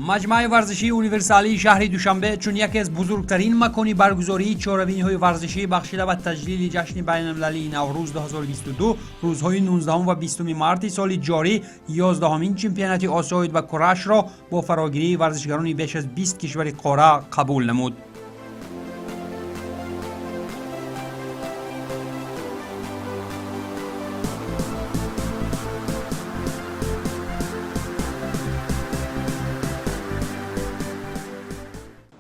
مجمع ورزشی یونیورسالی شهر دوشنبه چون یکی از بزرگترین مکانی برگزاری چهاربینی‌های ورزشی بخشیده به تجلیل جشن بین‌المللی نوروز 2022 روزهای 19 و 20 مارس سال جاری 11مین چمپیونات آسیا و کرش را با فراگیری ورزشکاران بیش از 20 کشور قاره قبول نمود.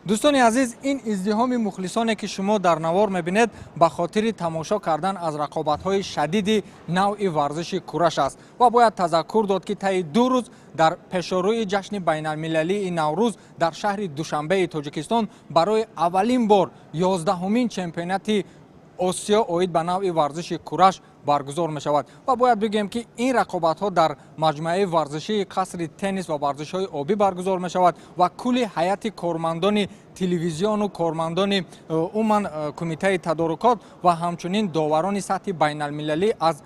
دوستان عزیز، این ازدحام مخلصانی که شما در نوار میبینید به خاطر تماشا کردن از رقابت‌های شدید نوع ورزش کورش است و باید تذکر داد که طی 2 روز در پیشروی جشن بین‌المللی نوروز در شهر دوشنبه تاجیکستان برای اولین بار 11مین چمپیونات آسیا اوید به نوع ورزش کورش برگزار می شود و باید بگیم که این رقابت ها در مجمع ورزشی قصر تنیس و ورزش های آبی برگزار می شود و کل هیئت کارمندان تلویزیون و کارمندان عموما کمیته تدارکات و همچنین داوران سطح بین المللی از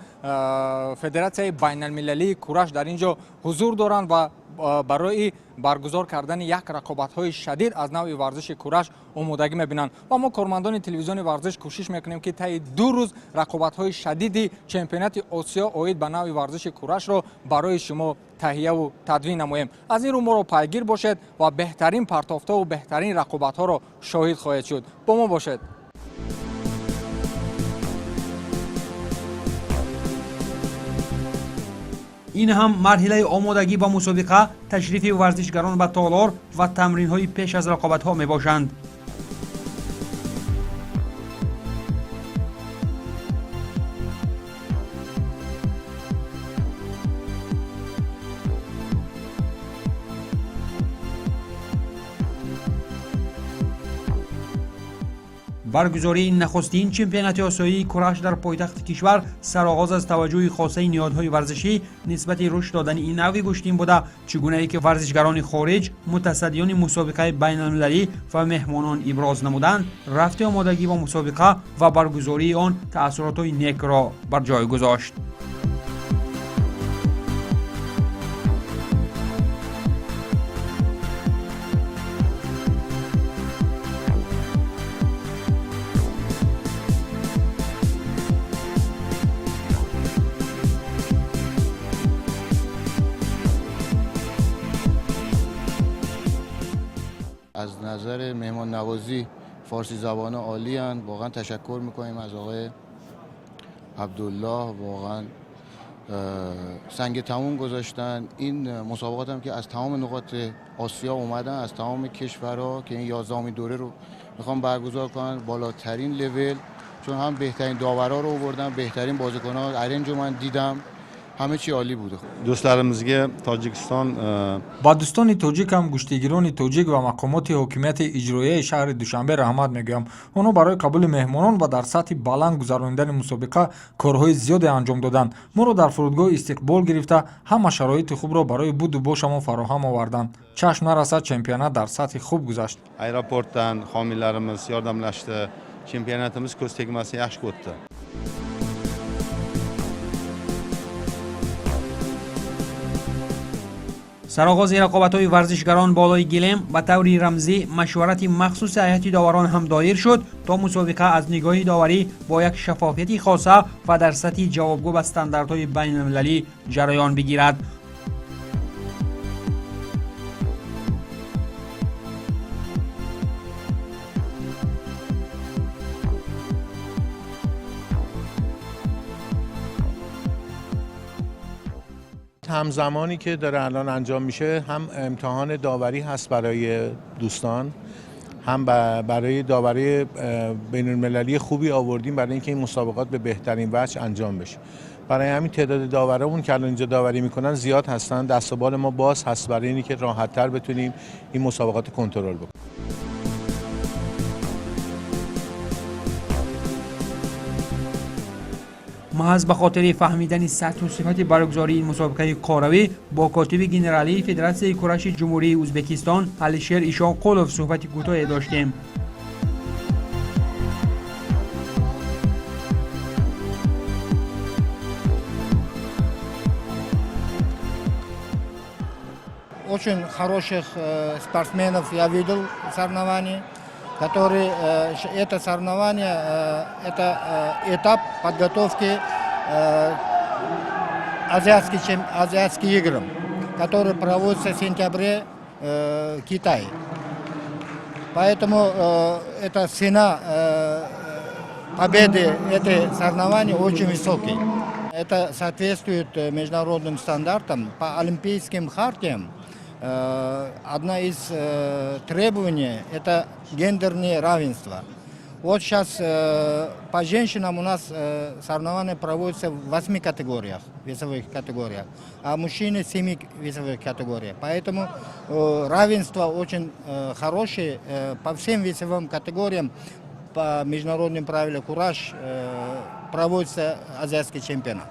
فدراسیون بین المللی کورش در اینجا حضور دارند و برای برگزار کردن یک رقابت‌های شدید از نوع ورزش کورش آمادگی می‌بینند و ما کارمندان تلویزیون ورزش کوشش می‌کنیم که طی 2 روز رقابت‌های شدید چمپیونات آسیا اوید به نوع ورزش کورش را برای شما تهیه و تدوین نماییم. از این رو ما را پیگیر باشید و بهترین پرتافته و بهترین رقابت‌ها را شاهد خواهید شد. با ما باشید. این هم مرحله آمادگی با مسابقه، تشریف ورزشکاران به تالار و تمرین‌های پیش از رقابت‌ها می‌باشند. برگزاری نخستین چمپیونات آسیایی کورش در پایتخت کشور سرآغاز از توجه خاصه نیازهای ورزشی نسبت رشد دادن این نوع گشتین بوده، چگونه ای که ورزشکاران خارج متصدیان مسابقه بین المللی و مهمانان ابراز نمودند، رفت آمادگی با مسابقه و برگزاری آن تأثیرات نیک را بر جای گذاشت. از نظر مهمان نوازی فارسی زبان عالی هستند. واقعا تشکر میکنیم از آقای عبدالله، واقعا سنگ تموم گذاشتن. این مسابقات هم که از تمام نقاط آسیا اومدن، از تمام کشورها که این 11مین دوره رو میخوام برگزار کنن، بالاترین لول، چون هم بهترین داورا رو آوردن، بهترین بازیکن‌ها. ارنج رو من دیدم همه چی عالی بود. Do'stlarimizga Tojikiston ба дӯстони тоҷикам, гӯштигирони тоҷик ва мақомоти ҳокимияти иҷроияи шаҳри душанбе раҳмат мегӯям. онҳо барои қабули меҳмонон ва дар сатҳи баланд гузарондани мусобиқа корҳои зиёде анҷом доданд. моро дар фурудгоҳ истиқбол гирифта, ҳама шароити хубро барои буду бошамон фароҳам оварданд. чашм нарасад, чемпионат дар сатҳи хуб гузашт. aeroportdan homiylarimiz yordamlashdi. Chempionatimiz ko'z tegmasi yaxshi o'tdi. сароғози рақобатҳои варзишгарон болои гилем ба таври рамзӣ машварати махсуси ҳайати доварон ҳам доир шуд то мусобиқа аз нигоҳи доварӣ бо як шафофияти хоса ва дар сатҳи ҷавобгӯ ба стандартҳои байналмилалӣ ҷараён бигирад. همزمانی که داره الان انجام میشه هم امتحان داوری هست برای دوستان، هم برای داوری بین المللی خوبی آوردیم برای اینکه این مسابقات به بهترین وجه انجام بشه. برای همین تعداد داورامون که الان اینجا داوری میکنن زیاد هستن. دست و بال ما باز هست برای اینکه راحت‌تر بتونیم این مسابقات کنترل بکنیم. محض به خاطر فهمیدن سطح و صفت برگزاری این مسابقه کروی با کاتب گنرالی فدراسیون کورش جمهوری ازبکستان علیشیر ایشاقولوف صحبت کوتاهی داشتیم. Очень хороших спортсменов я видел в соревновании, которые это соревнование, это этап подготовки азиатским играм, которые проводятся в сентябре в Китае. Поэтому эта цена победы этой соревнования очень высокий. Это соответствует международным стандартам по олимпийским хартиям. Одна из требований – это гендерное равенство. Вот сейчас по женщинам у нас соревнования проводятся в 8 категориях, весовых категориях, а мужчины в 7 весовых категориях. Поэтому равенство очень хорошее по всем весовым категориям. По международным правилам «Кураж» проводится азиатский чемпионат.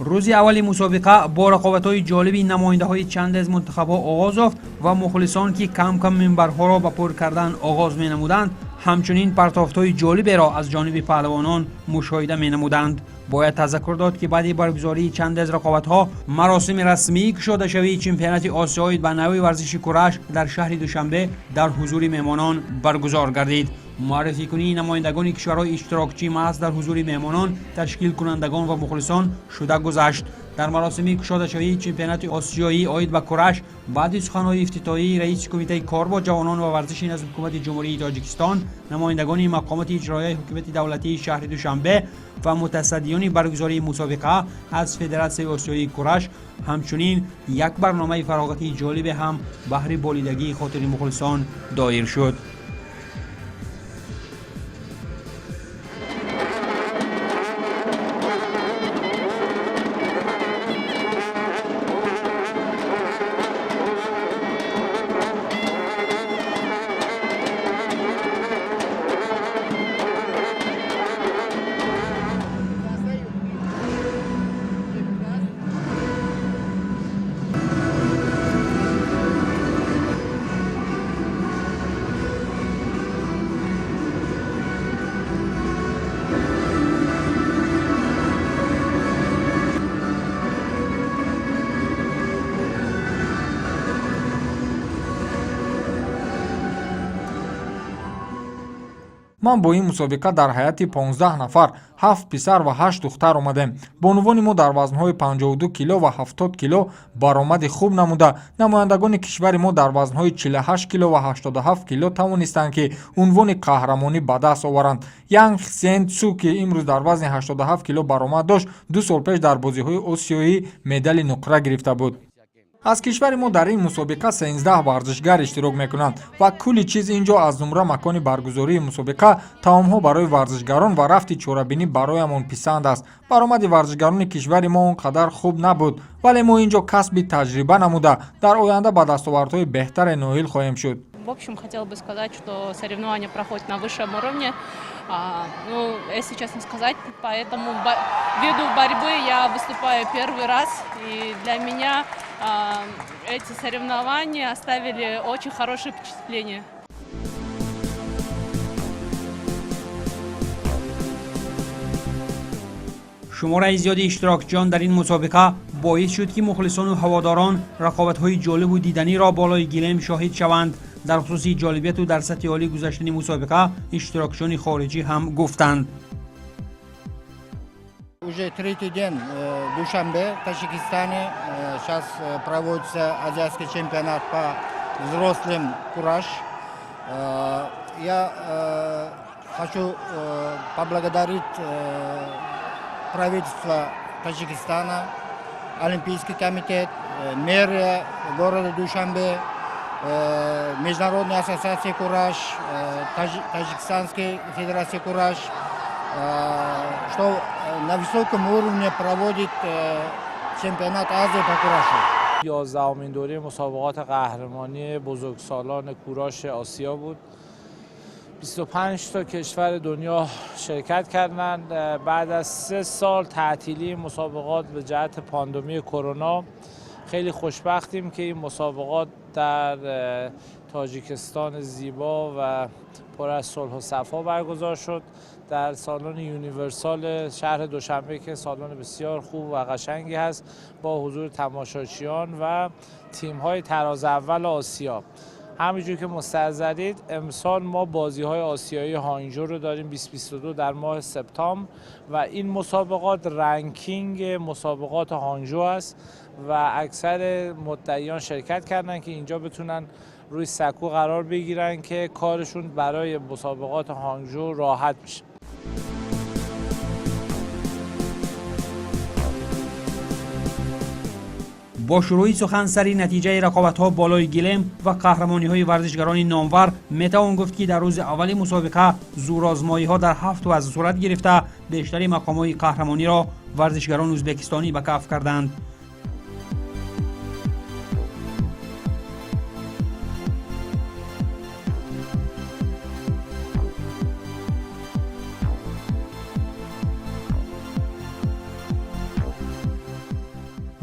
روزی اولی مسابقه با رقابت‌های جالبی نماینده‌های چند از منتخب‌ها آغاز یافت و مخلصان که کم کم منبرها را به پر کردن آغاز می‌نمودند همچنین پرتافت‌های جالبی را از جانب پهلوانان مشاهده می‌نمودند. باید تذکر داد که بعد برگزاری چند از رقابت‌ها مراسم رسمی گشوده شوی چمپیونات آسیایی به نوع ورزش کورش در شهر دوشنبه در حضور مهمانان برگزار گردید. معرفی کنی نمایندگان کشورهای اشتراکچی محض در حضور مهمانان، تشکیل کنندگان و مخلصان شده گذشت. در مراسم گشوده شوی چمپیونات آسیایی عاید به کورش بعد از سخنهای افتتاحی رئیس کمیته کار با جوانان و ورزش نظم حکومت جمهوری تاجیکستان، نمایندگان مقامات اجرایی حکومت دولتی شهر دوشنبه و متصدیان برگزاری مسابقه از فدراسیون آسیایی کورش همچنین یک برنامه فراغتی جالب هم بهر بالیدگی خاطر مخلصان دایر شد. ман бо ин мусобиқа дар ҳайати 15 нафар 7 писар ва 8 духтар омадем. бонувони мо дар вазнҳои 52 кило ва 70 кило баромади хуб намуда, намояндагони кишвари мо дар вазнҳои 48 кило ва 87 кило тавонистанд ки унвони қаҳрамонӣ ба даст оваранд. янг сен цу ки имрӯз дар вазни 87 кило баромад дошт, 2 сол пеш дар бозиҳои осиёӣ медали нуқра гирифта буд. аз кишвари мо дар ин мусобиқа 13 варзишгар иштирок мекунанд ва кулли чиз инҷо аз зумра макони баргузории мусобиқа, таомҳо барои варзишгарон ва рафти чорабинӣ бароямон писанд аст. баромади варзишгарони кишвари мо он қадар хуб набуд, вале мо инҷо касби таҷриба намуда дар оянда ба дастовардҳои беҳтаре ноил хоҳем шуд. В общем, хотела бы сказать, что соревнования проходят на высшем уровне. Если честно сказать, по этому виду борьбы я выступаю первый раз. И для меня эти соревнования оставили очень хорошее впечатление. шумораи зиёди иштирокчиён дар ин мусобиқа боис шуд ки мухлисону ҳаводорон рақобатҳои ҷолибу диданиро болои гилем шоҳид шаванд. дар хусуси ҷолибияту дар сатҳи олӣ гузаштани мусобиқа иштирокчиёни хориҷӣ ҳам гуфтанд. Уже третий день Душанбе, Таджикистане. Сейчас проводится азиатский чемпионат по взрослым кураж. Я хочу поблагодарить правительство Таджикистана, Олимпийский комитет, мэрия города Душанбе, Международная ассоциация «Кураж», Таджикистанская федерация «Кураж», что на высоком уровне проводит чемпионат Азии по куражу. 11مین دوره مسابقات قهرمانی بزرگسالان کوراش آسیا بود. 25 تا کشور دنیا شرکت کردند. بعد از 3 سال تعطیلی مسابقات به جهت پاندمی کرونا خیلی خوشبختیم که این مسابقات در تاجیکستان زیبا و پر از صلح و صفا برگزار شد در سالن یونیورسال شهر دوشنبه که سالن بسیار خوب و قشنگی هست با حضور تماشاچیان و تیم‌های تراز اول آسیا. همینجور که مستحضرید امسال ما بازی‌های آسیایی هانجو رو داریم 2022 در ماه سپتامبر و این مسابقات رنکینگ مسابقات هانجو است و اکثر مدعیان شرکت کردن که اینجا بتونن روی سکو قرار بگیرن که کارشون برای مسابقات هانجو راحت میشه. با شروع سخنسری نتیجه رقابت‌ها بالای گلم و قهرمانی‌های ورزشگران نامور میتوان گفت که در روز اول مسابقه زورآزمایی‌ها در 7 وزن صورت گرفته بیشتر مقام‌های قهرمانی را ورزشگران ازبکستانی به کف کردند.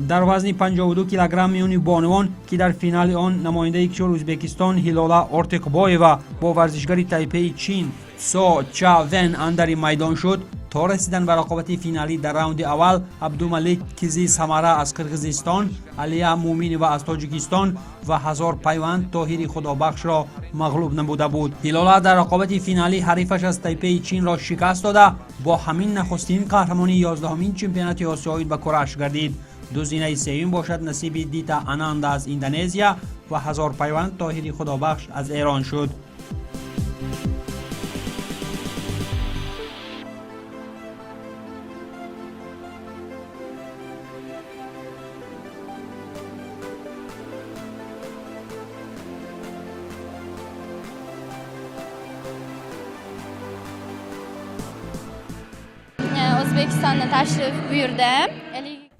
در وزن 52 کیلوگرم میانی بانوان که در فینال آن نماینده کشور ازبکستان هیلالا اورتقبایوا با ورزشگر تایپی چین سو چاون اندر میدان شد تا رسیدن به رقابت فینالی. در راوند اول عبدالملک کیزی سمره از قرقیزستان، علیا مومینی و از تاجیکستان و هزار پیوند طاهری خدابخش را مغلوب نموده بود. هیلالا در رقابت فینالی حریفش از تایپی چین را شکست داده با همین نخستین قهرمانی 11مین چمپیونات آسیایی به کراش گردید. دوزینه سوم باشد نصیب دیتا آناند از اندونزیا و هزار پیوند طاهری خدابخش از ایران شد. O'zbekistonga tashrif buyurdim.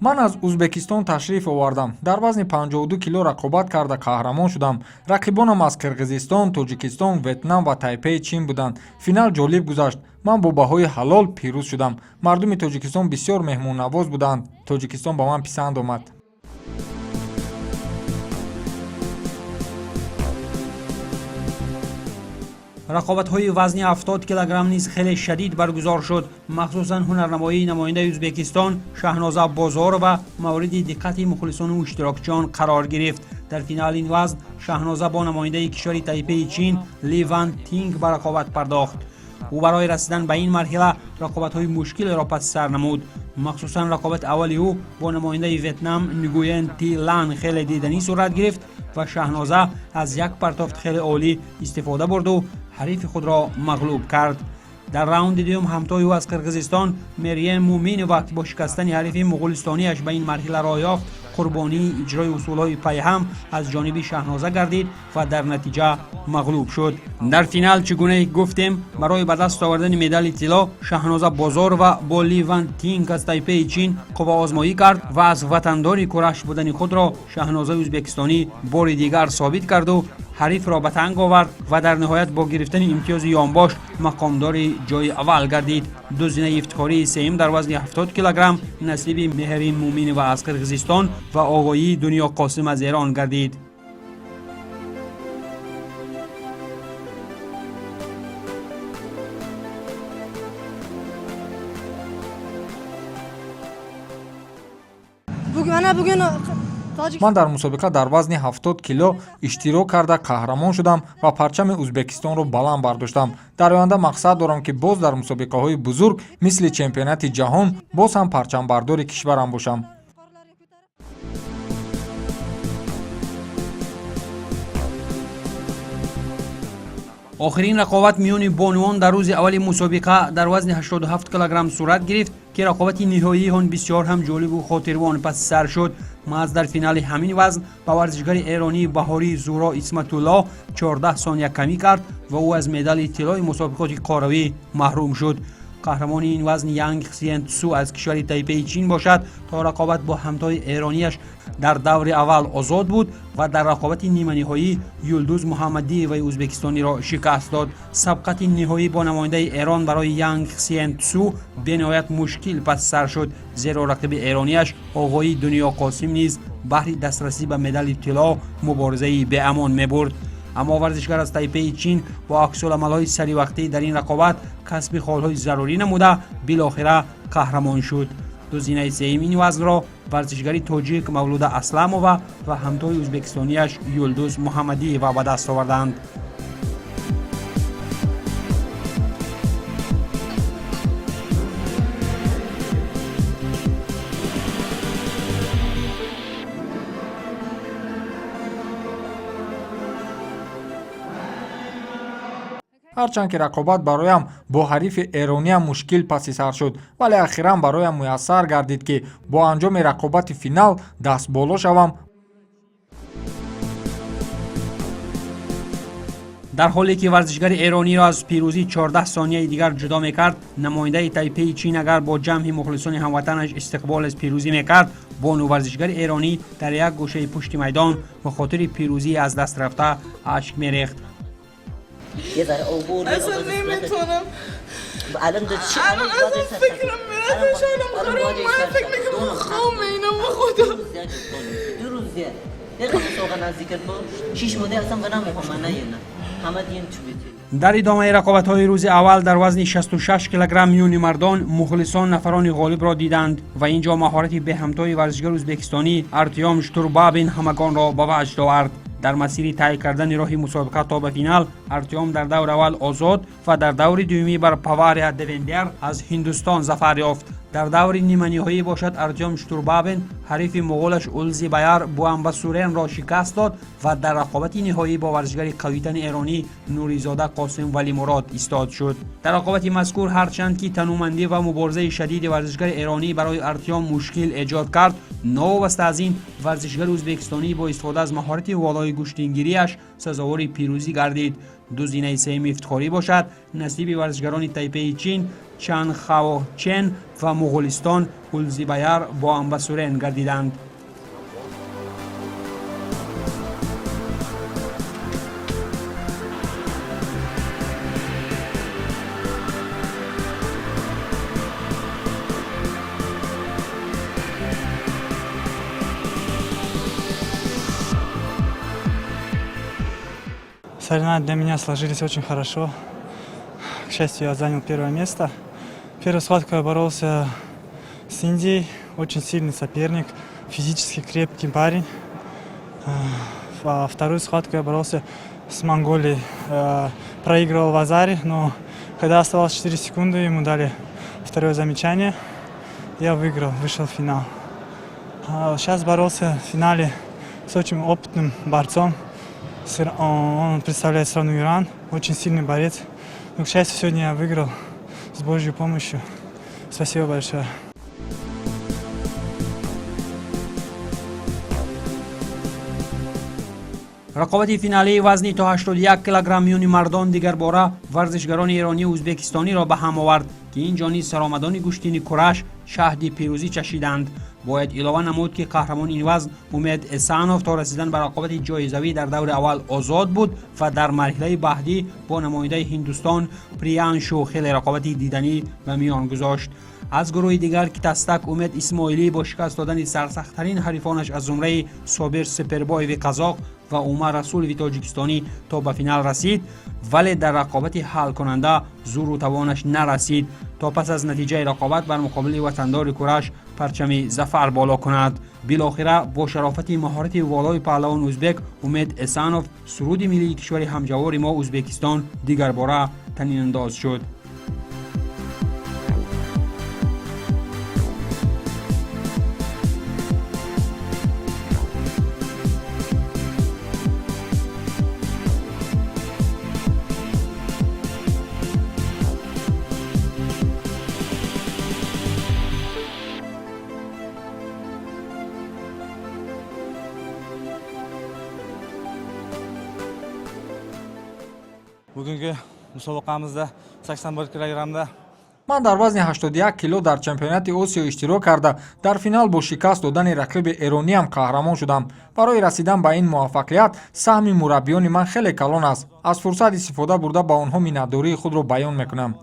من از ازبکستان تشریف آوردم. در وزن 52 کیلو رقابت کرده قهرمان شدم. رقیبانم از قرقیزستان، تاجیکستان، ویتنام و تایپی چین بودند. فینال جالب گذشت. من با بهای حلال پیروز شدم. مردم تاجیکستان بسیار مهمون نواز بودند. تاجیکستان با من پسند آمد. رقابت‌های وزن 70 کیلوگرم نیز خیلی شدید برگزار شد. مخصوصاً هنرنمایی نماینده ازبکستان شاهنازه بازار و مورد دقت مخلصان و اشتراکچیان قرار گرفت. در فینال این وزن شاهنازه با نماینده کشور تایپی چین لیوان تینگ به رقابت پرداخت. او برای رسیدن به این مرحله رقابت‌های مشکل را پس سر نمود. مخصوصاً رقابت اولی او با نماینده ویتنام نگوین تی لان خیلی دیدنی صورت گرفت و شاهنازه از یک پرتافت خیلی عالی استفاده برد و حریف خود را مغلوب کرد. در راوند دوم همتای او از قرقیزستان مریم مومینووا با شکستن حریف مغولستانیش به این مرحله را یافت قربانی اجرای اصولهای پی هم از جانب شهنازه گردید و در نتیجه مغلوب شد. در فینال چگونه گفتیم برای به دست آوردن مدال طلا شهنازه بازار و با لیوان تینگ از تایپه چین قوا آزمایی کرد و از وطندار کورش بودن خود را شهنازه ازبکستانی بار دیگر ثابت کرد و حریف را به تنگ آورد و در نهایت با گرفتن امتیاز یانباش مقامدار جای اول گردید. دو زینه افتخاری سیم در وزن 70 کیلوگرم نصیب مهرین مومین و از قرقیزستان و آقایی دنیا قاسم از ایران گردید. من در مسابقه در وزن 70 کیلو اشتراک کرده قهرمان شدم و پرچم ازبکستان را بلند برداشتم. در آینده مقصد دارم که باز در مسابقه های بزرگ مثل چمپیونات جهان باز هم پرچم بردار کشورم باشم. آخرین رقابت میان بانوان در روز اول مسابقه در وزن 87 کیلوگرم صورت گرفت که رقابت نهایی آن بسیار هم جالب و خاطربان پس سر شد. محض در فینال همین وزن به ورزشگر ایرانی بهاری زورا اسمت الله 14 ثانیه کمی کرد و او از مدال طلای مسابقات قهرمانی محروم شد. قهرمان این وزن یانگ خسین سو از کشور تایپه چین باشد تا رقابت با همتای ایرانیش در دور اول آزاد بود و در رقابت نیمه نهایی یلدوز محمدی و ازبکستانی را شکست داد. سبقت نهایی با نماینده ایران برای یانگ خسین سو به نهایت مشکل پس سر شد، زیرا رقیب ایرانیش آقای دنیا قاسم نیز بهر دسترسی به مدال طلا مبارزه به امان می‌برد. اما ورزشگر از تایپه چین با عکس‌العمل‌های سری وقتی در این رقابت کسب خالهای ضروری نموده بالاخره قهرمان شد. دو زینه سوم این وزن را ورزشگری تاجیک مولود اسلمووا و همتای ازبکستانیش یلدوز محمدی و به دست آوردند. هرچند که رقابت برایم با حریف ایرانی مشکل پس سر شد، ولی اخیراً برایم میسر گردید که با انجام رقابت فینال دست بالا شوم. در حالی که ورزشگر ایرانی را از پیروزی 14 ثانیه دیگر جدا میکرد، نماینده تایپه چین اگر با جمع مخلصان هموطنش استقبال از پیروزی میکرد، بانو ورزشگر ایرانی در یک گوشه پشت میدان به خاطر پیروزی از دست رفته اشک میریخت. یه ذره عبور اصلا نمیتونم. الان فکرم میره داشتم خراب من فکر میکنم خوام اینم به خدا دو روزیه یه خب سوقا نزدیکت باش 6 ماه اصلا به نمیخوام نه همه دین تو بیتی. در ادامه رقابت‌های روز اول در وزن 66 کیلوگرم میون مردان مخلصان نفران غالب را دیدند و اینجا مهارتی به همتای ورزشگر ازبکستانی ارتیام شتوربابین همگان را به وجد آورد. در مسیر طی کردن راه مسابقه تا به فینال ارتیام در دور اول آزاد و در دور دومی بر پاور دوندر از هندوستان ظفر یافت. در دور نیمه نهایی باشد ارتیام شتوربابین حریف مغولش اولزی بایر بوامباسورین را شکست داد و در رقابت نهایی با ورزشگر قویتن ایرانی نوریزاده قاسم ولی مراد ایستاد شد. در رقابت مذکور هرچند که تنومندی و مبارزه شدید ورزشگر ایرانی برای ارتیام مشکل ایجاد کرد، نوابسته از این ورزشگر ازبکستانی با استفاده از مهارت والای گوشتینگیریش سزاوار پیروزی گردید. دو زینه سوم افتخاری باشد نصیب ورزشگران تایپه چین چان خاو چن و مغولستان اولزی بایر با امباسورین گردیدند. Соревнования для меня сложились очень хорошо. К счастью, я занял первое место. Первую схватку я боролся с Индией, очень сильный соперник, физически крепкий парень. А вторую схватку я боролся с Монголией. Проигрывал в Азаре, но когда оставалось 4 секунды, ему дали второе замечание. Я выиграл, вышел в финал. Сейчас боролся в финале с очень опытным борцом. Он представляет страну Иран, очень сильный борец. Но, к счастью, сегодня я выиграл с Божьей помощью. Спасибо большое. رقابت فینالی وزنی تا 81 کیلوگرم میان مردان دیگر باره ورزشگران ایرانی و ازبکستانی را به هم آورد که اینجا نیز سرآمدان گشتین کرش شهد پیروزی چشیدند. باید علاوه نمود که قهرمان این وزن امید احسانوف تا رسیدن به رقابت جایزوی در دور اول آزاد بود و در مرحله بعدی با نماینده هندوستان پریانشو خیلی رقابت دیدنی به میان گذاشت. از گروه دیگر که تستک امید اسماعیلی با شکست دادن سرسخت‌ترین حریفانش از زمره صابر سپربایو قزاق و عمر رسولوی تاجیکستانی تا به فینال رسید، ولی در رقابت حل کننده زور و توانش نرسید تا پس از نتیجه رقابت بر مقابل وطندار کرش پرچم ظفر بالا کند. بالاخره با شرافت مهارت والای پهلوان ازبک امید احسانوف سرود ملی کشور همجوار ما ازبکستان دیگر باره طنین انداز شد. bugungi musobaqamizda 81 kilogramda من در وزن 81 کیلو در چمپیونات آسیا اشتراک کرده در فینال با شکست دادن رقیب ایرانی هم قهرمان شدم. برای رسیدن به این موفقیت سهم مربیان من خیلی کلان است. از فرصت استفاده برده با آنها منتداری خود را بیان میکنم.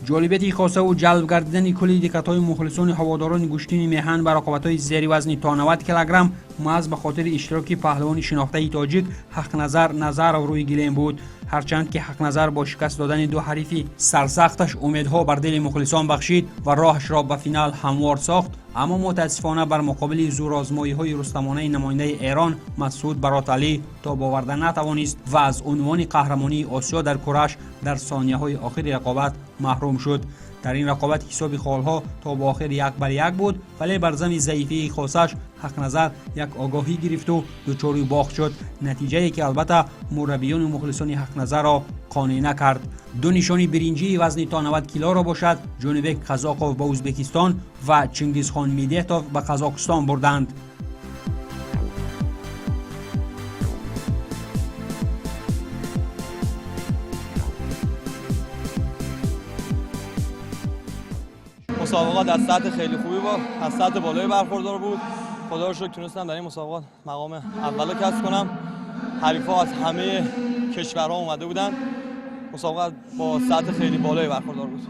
جالبیت خاصه و جلب گردیدن کلی دقت‌های مخلصان هواداران گشتین میهن بر رقابت‌های زیر وزنی تا 90 کیلوگرم محض به خاطر اشتراک پهلوان شناخته تاجیک حق نظر روی گلیم بود. هرچند که حق نظر با شکست دادن دو حریف سرسختش امیدها بر دل مخلصان بخشید و راهش را به فینال هموار ساخت، اما متاسفانه بر مقابل زورآزمایی‌های رستمانه نماینده ایران مسعود براتعلی تا باورده نتوانست و از عنوان قهرمانی آسیا در کرش در ثانیه‌های آخر رقابت محروم شد. در این رقابت حساب خالها تا به آخر 1-1 بود، ولی بر ضمن ضعیفی خاصش حق نظر یک آگاهی گرفت و دچار باخت شد، نتیجه‌ای که البته مربیان مخلصان حق نظر را قانع نکرد. دو نشانی برنجی وزن تا 90 کیلو را باشد جانبک قزاقوف به ازبکستان و چنگیزخان میدهتوف به قزاقستان بردند. مسابقات از سطح خیلی خوبی بود، از سطح بالای برخوردار بود. خدا رو شکر تونستم در این مسابقات مقام اول کسب کنم. حریفا از همه کشورها اومده بودن. مسابقات با سطح خیلی بالای برخوردار بود.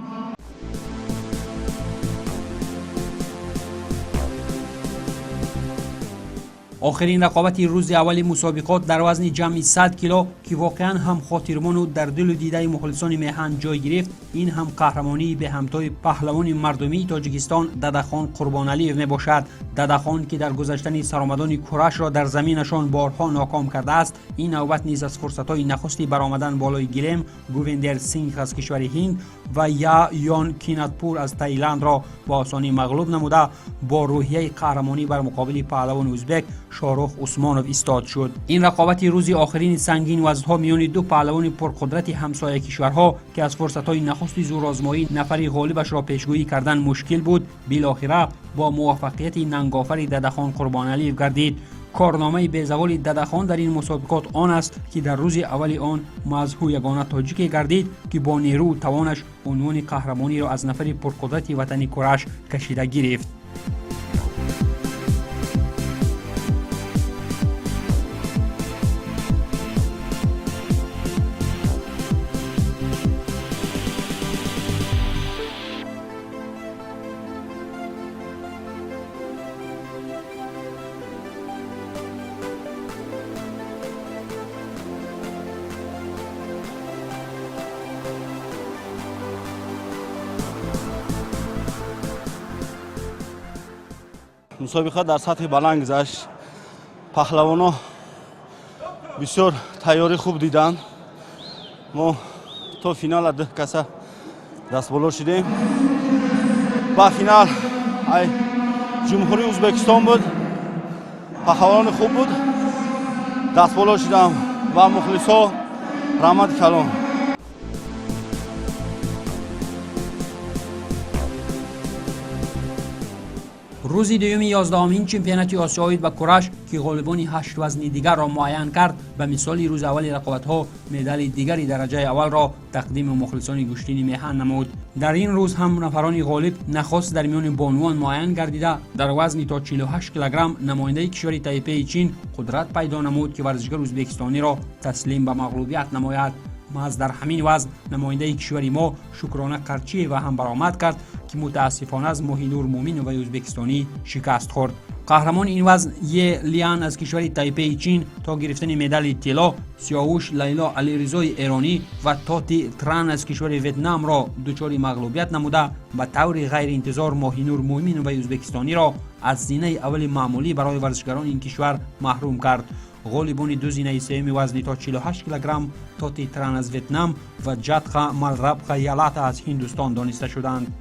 آخرین رقابت روز اول مسابقات در وزن جمعی 100 کیلو که واقعا هم خاطرمان و در دل و دیده مخلصان میهن جای گرفت، این هم قهرمانی به همتای پهلوان مردمی تاجیکستان ددخان قربانعلیو می باشد. ددخان که در گذشتن سرآمدان کرش را در زمینشان بارها ناکام کرده است، این نوبت نیز از فرصت‌های نخستی برآمدن بالای گلیم گوویندر سینگ از کشور هند و یان کیناتپور از تایلند را با آسانی مغلوب نموده با روحیه قهرمانی بر مقابل پهلوان ازبک شاروخ عثمانوف ایستاد شد. این رقابت روزی آخرین سنگین وزن‌ها میان دو پهلوان پرقدرت همسایه کشورها که از فرصت‌های نخست زورآزمایی نفری غالبش را پیشگویی کردن مشکل بود، بالاخره با موفقیت ننگافر ددخان قربانعلیو گردید. کارنامه بی‌زوال ددخان در این مسابقات آن است که در روز اول آن مظهور یگانه تاجیک گردید که با نیرو و توانش عنوان قهرمانی را از نفر پرقدرت وطنی کرش کشیده گرفت. مسابقه در سطح بلند گذشت. پهلوانا بسیار تیاری خوب دیدن. ما تا فینال 10 کسه دست بالا شدیم. با فینال جمهوری ازبکستان بود. پهلوان خوب بود. دست بالا شدم و مخلصا رحمت کلان. روز دوم 11مین چمپیونات آسیایی به کورش که غالبان 8 وزن دیگر را معین کرد، به مثال روز اول رقابت‌ها مدال دیگری درجه اول را تقدیم مخلصان گشتین میهن نمود. در این روز هم نفران غالب نخست در میان بانوان معین گردیده در وزن تا 48 کیلوگرم نماینده کشور تایپی چین قدرت پیدا نمود که ورزشگر ازبکستانی را تسلیم به مغلوبیت نماید. محض در همین وزن نماینده کشور ما شکرانه قرچی و هم برآمد کرد که متاسفانه از ماهینور مومین و ازبکستانی شکست خورد. قهرمان این وزن یه لیان از کشور تایپی چین تا گرفتن مدال طلا، سیاوش لیلا علیرضای ایرانی و تاتی تران از کشور ویتنام را دچار مغلوبیت نموده به طور غیر انتظار ماهینور مومین و ازبکستانی را از زینه اول معمولی برای ورزشگران این کشور محروم کرد. غالبان دو زینه سوم وزن تا 48 کیلوگرم تاتی تران از ویتنام و جاتخا ملربخا یالاتا از هندوستان دانسته شدند.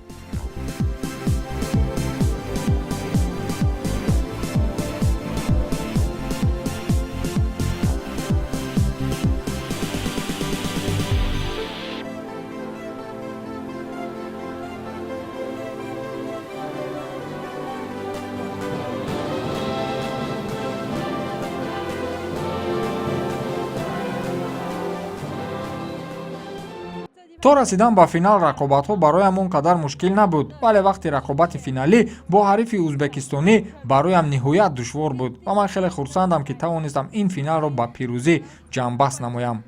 то расидан ба финал рақобатҳо бароям он қадар мушкил набуд, вале вақти рақобати финалӣ бо ҳарифи узбекистонӣ бароям ниҳоят душвор буд ва ман хеле хурсандам ки тавонистам ин финалро ба пирӯзӣ ҷамъбаст намоям.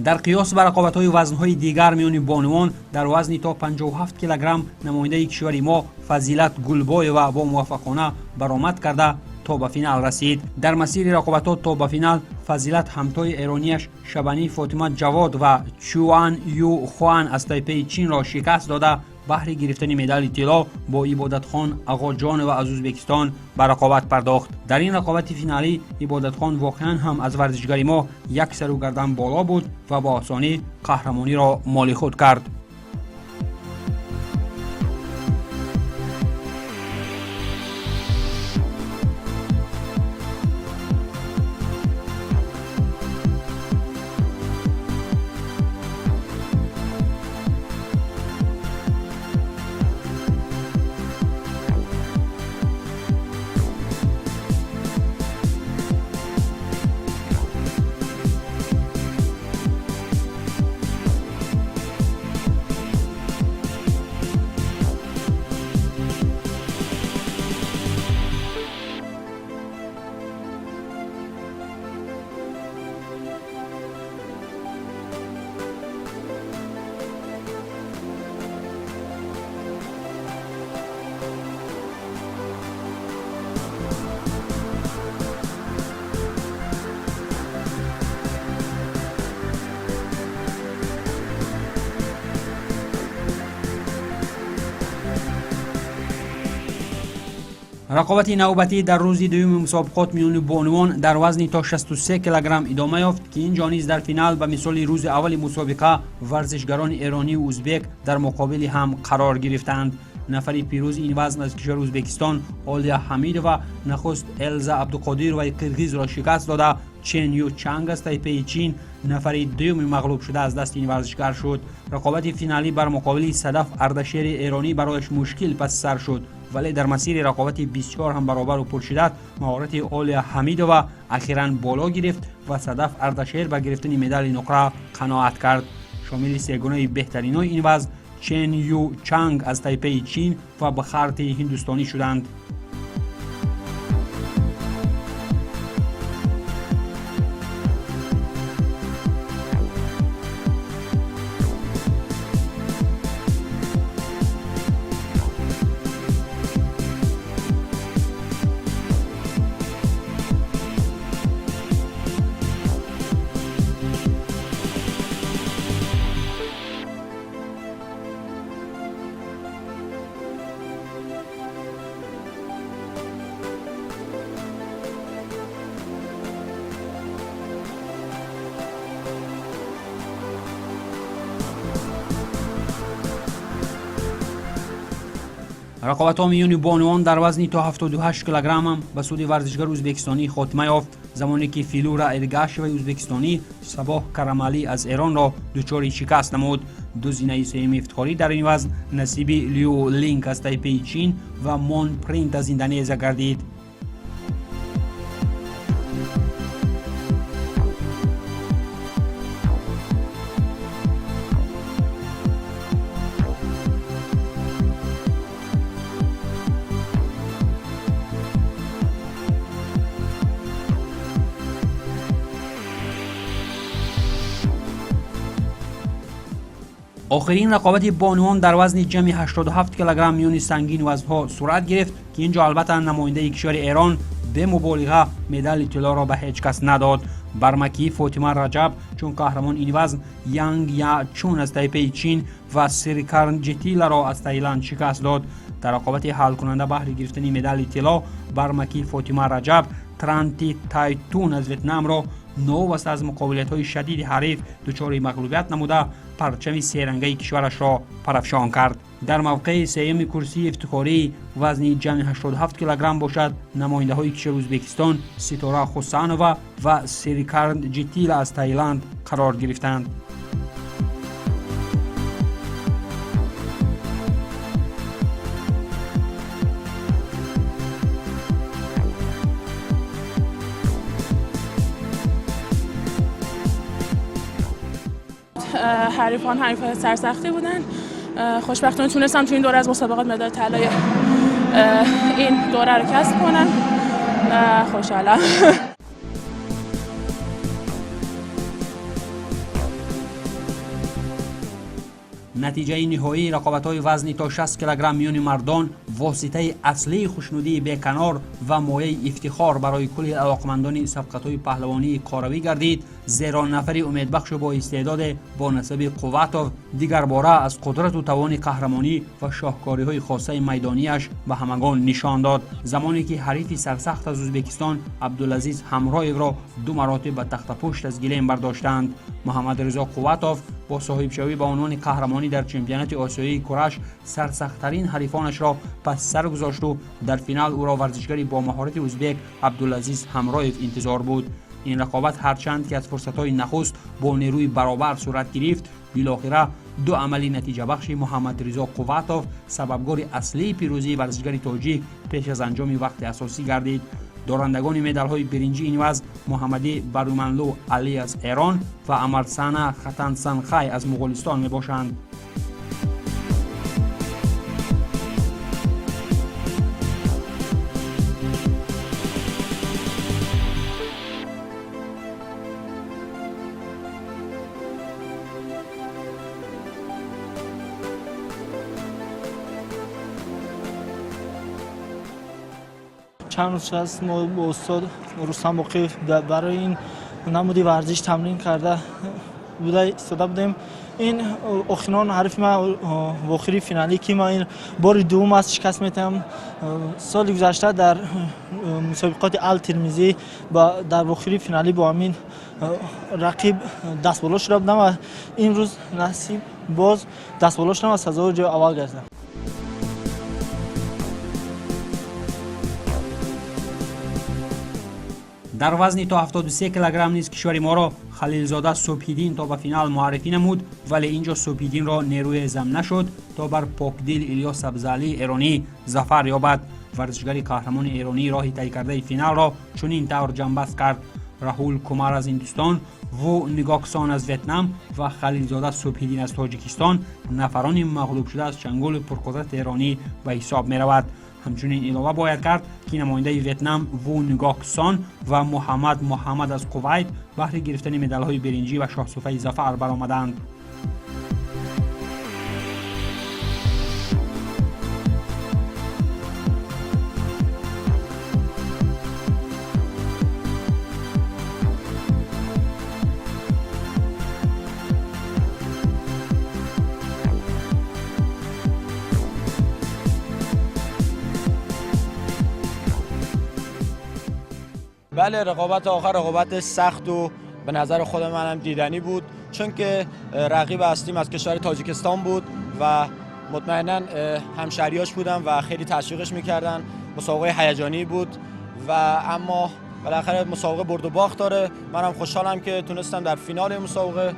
در قیاس بر رقابت‌های وزن‌های دیگر میان بانوان در وزن تا 57 کیلوگرم نماینده کشور ما فضیلت گلبای و با موفقانه برآمد کرده تا به فینال رسید. در مسیر رقابتات تا به فینال فضیلت همتای ایرانیش شبانی فاطمه جواد و چوان یو خوان از تایپی چین را شکست داده بهر گرفتن مدال طلا با عبادت خان آقا جان و از ازبکستان به رقابت پرداخت. در این رقابت فینالی عبادت خان واقعا هم از ورزشگری ما یک سر و گردن بالا بود و با آسانی قهرمانی را مال خود کرد. رقابت نوبتی در روز دوم مسابقات میان بانوان در وزن تا 63 کیلوگرم ادامه یافت که اینجا نیز در فینال به مثال روز اول مسابقه ورزشگران ایرانی و ازبک در مقابل هم قرار گرفتند. نفر پیروز این وزن از کشور ازبکستان آلیا حمید و نخست الزا عبدالقادر و قرغیز را شکست داده چن یو چنگ از تایپی چین نفر دوم مغلوب شده از دست این ورزشگر شد. رقابت فینالی بر مقابل صدف اردشیر ایرانی برایش مشکل پس سر شد، ولی در مسیر رقابت بسیار هم برابر و پرشدت مهارت آلیا حمید و اخیراً بالا گرفت و صدف اردشیر به گرفتن مدال نقره قناعت کرد. شامل سگانه بهترین این وزن چن یو چنگ از تایپی چین و بخارت هندوستانی شدند. رقابت‌ها میان بانوان در وزن تا 78 کیلوگرم هم به سود ورزشگر ازبکستانی خاتمه یافت، زمانی که فیلورا ارگاشوی ازبکستانی صباح کرمالی از ایران را دچار شکست نمود. دو زینه سه‌م افتخاری در این وزن نصیب لیو لینک از تایپی چین و مون پرینت از اندونزی گردید. آخرین رقابت بانوان در وزن جمعی 87 کیلوگرم میان سنگین وزنها صورت گرفت که اینجا البته نماینده کشور ایران به مبالغه مدال طلا را به هیچ کس نداد. برمکی فاطمه رجب چون قهرمان این وزن یانگ یا چون از تایپی چین و سریکارن جتیلا را از تایلند شکست داد. در رقابت حل کننده بهره گرفتن مدال طلا برمکی فاطمه رجب ترانتی تایتون از ویتنام را نوست از مقابلت‌های شدید حریف دچار مغلوبیت نموده پرچم سه‌رنگی کشورش را پرافشان کرد. در موقع سوم کرسی افتخاری وزن جمعی 87 کیلوگرم باشد نماینده های کشور ازبکستان ستاره خوسانووا و سریکارن جتیلا از تایلند قرار گرفتند. حریفان حریفان سرسختی بودن. خوشبختانه تونستم تو این دوره از مسابقات مدال طلای این دوره رو کسب کنم. خوشحالم. نتیجه نهایی رقابت‌های وزنی تا 60 کیلوگرم میان مردان واسطه اصلی خوشنودی بیکنار و مایه افتخار برای کل علاقمندان صفقت‌های پهلوانی کاروی گردید، زیرا نفری امیدبخش و با استعداد با نسب قوتوف دیگر باره از قدرت و توان قهرمانی و شاهکاری‌های خاصه میدانیش به همگان نشان داد، زمانی که حریف سرسخت از ازبکستان عبدالعزیز همرایف را 2 مراتب به تخت پشت از گلیم برداشتند. محمد رضا قوتوف با صاحب شوی به عنوان قهرمانی در چمپیونات آسیایی کرش سرسخت‌ترین حریفانش را پس سر گذاشت و در فینال او را ورزشگری با مهارت ازبک عبدالعزیز همرایف انتظار بود. این رقابت هرچند که از فرصت‌های نخست با نیروی برابر صورت گرفت، بالاخره 2 عملی نتیجه بخش محمد رضا قوتوف سببگار اصلی پیروزی ورزشگر تاجیک پیش از انجام وقت اساسی گردید. دارندگان مدال‌های برنجی این وزن محمدی برومنلو علی از ایران و امرسانا ختانسانخای از مغولستان میباشند. چند روز هست ما با استاد رستم باقی برای این نمودی ورزش تمرین کرده بوده ایستاده بودیم. این اخینان حریف ما واخری فینالی که ما این بار دوم از شکست میتم. سال گذشته در مسابقات الترمیزی در واخری فینالی با همین رقیب دست بالا شده بودم و این روز نصیب باز دست بالا شدم و سزا جای اول گرفتم. در وزن تا 73 کیلوگرم نیز کشور ما را خلیلزاده صبحیدین تا به فینال معرفی نمود، ولی اینجا صبحیدین را نیروی ضم نشد تا بر پاکدل الیاس سبزعلی ایرانی ظفر یابد. ورزشگر قهرمان ایرانی راه طی کرده فینال را چنین طور جنبست کرد: راهول کومار از هندوستان، وو نگاکسان از ویتنام و خلیلزاده صبحیدین از تاجیکستان نفران مغلوب شده از چنگال پرقدرت ایرانی به حساب می رود. همچنین علاوه باید کرد که نماینده ویتنام وو نگاکسان و محمد از کویت بهره گرفتن مدال‌های برنجی و شاهصفه ظفر برآمدند. بله، رقابت آخر رقابت سخت و به نظر خود منم دیدنی بود، چون که رقیب اصلیم از کشور تاجیکستان بود و مطمئنا همشهریاش بودم و خیلی تشویقش میکردن. مسابقه هیجانی بود و اما بالاخره مسابقه برد و باخت داره. منم خوشحالم که تونستم در فینال مسابقه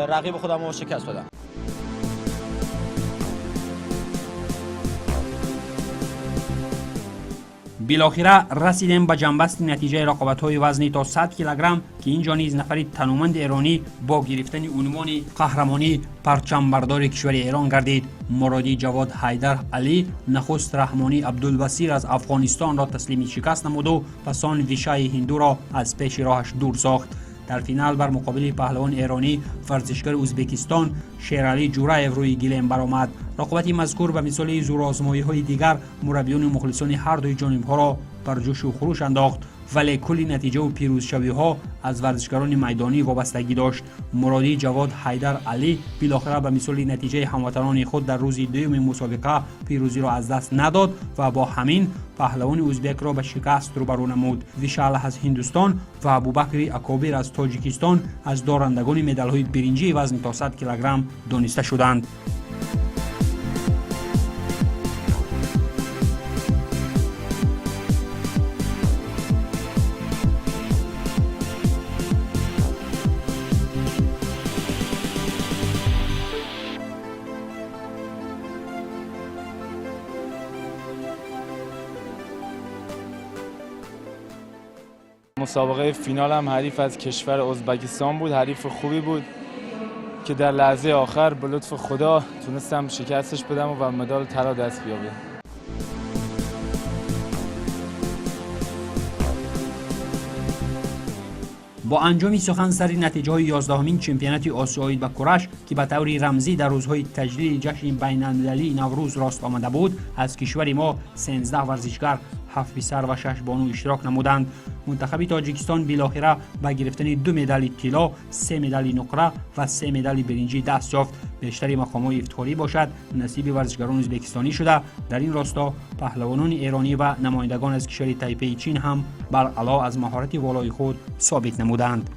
رقیب خودم رو شکست بدم. بالاخره رسیدیم به جنبست نتیجه رقابت‌های وزنی تا 100 کیلوگرم که اینجا نیز نفری تنومند ایرانی با گرفتن عنوان قهرمانی پرچمبردار کشور ایران گردید. مرادی جواد حیدر علی نخست رحمانی عبدالبصیر از افغانستان را تسلیم شکست نمود و پس آن ویشای هندو را از پیش راهش دور ساخت. در فینال بر مقابل پهلوان ایرانی ورزشکار ازبکستان شیرعلی جورایف روی گلیم برآمد. رقابت مذکور به مثال زورآزمایی‌های دیگر مربیان و مخلصان هر دوی جانب‌ها را بر جوش و خروش انداخت، ولی کلی نتیجه و پیروزشوی‌ها از ورزشکاران میدانی وابستگی داشت. مرادی جواد حیدر علی بالاخره به مثال نتیجه هموطنان خود در روز دوم مسابقه پیروزی را از دست نداد و با همین پهلوان ازبک را به شکست روبرو نمود. ویشال از هندوستان و ابوبکر اکابر از تاجیکستان از دارندگان مدال‌های برنجی وزن تا 100 کیلوگرم دانسته شدند. مسابقه فینال هم حریف از کشور ازبکستان بود. حریف خوبی بود که در لحظه آخر به لطف خدا تونستم شکستش بدم و مدال طلا دست بیابم. با انجام سخن سر نتیجه های 11مین چمپیونات آسیایی به کرش که به طور رمزی در روزهای تجلیل جشن بین‌المللی نوروز راست آمده بود، از کشور ما 13 ورزشکار، 7 پسر و 6 بانو اشتراک نمودند. منتخب تاجیکستان بالاخره به گرفتن 2 مدال طلا، 3 مدال نقره و 3 مدال برنجی دست یافت. بیشتر مقام‌های افتخاری باشد نصیب ورزشکاران ازبکستانی شده. در این راستا پهلوانان ایرانی و نمایندگان از کشور تایپی چین هم بر علا از مهارت والای خود ثابت نمودند.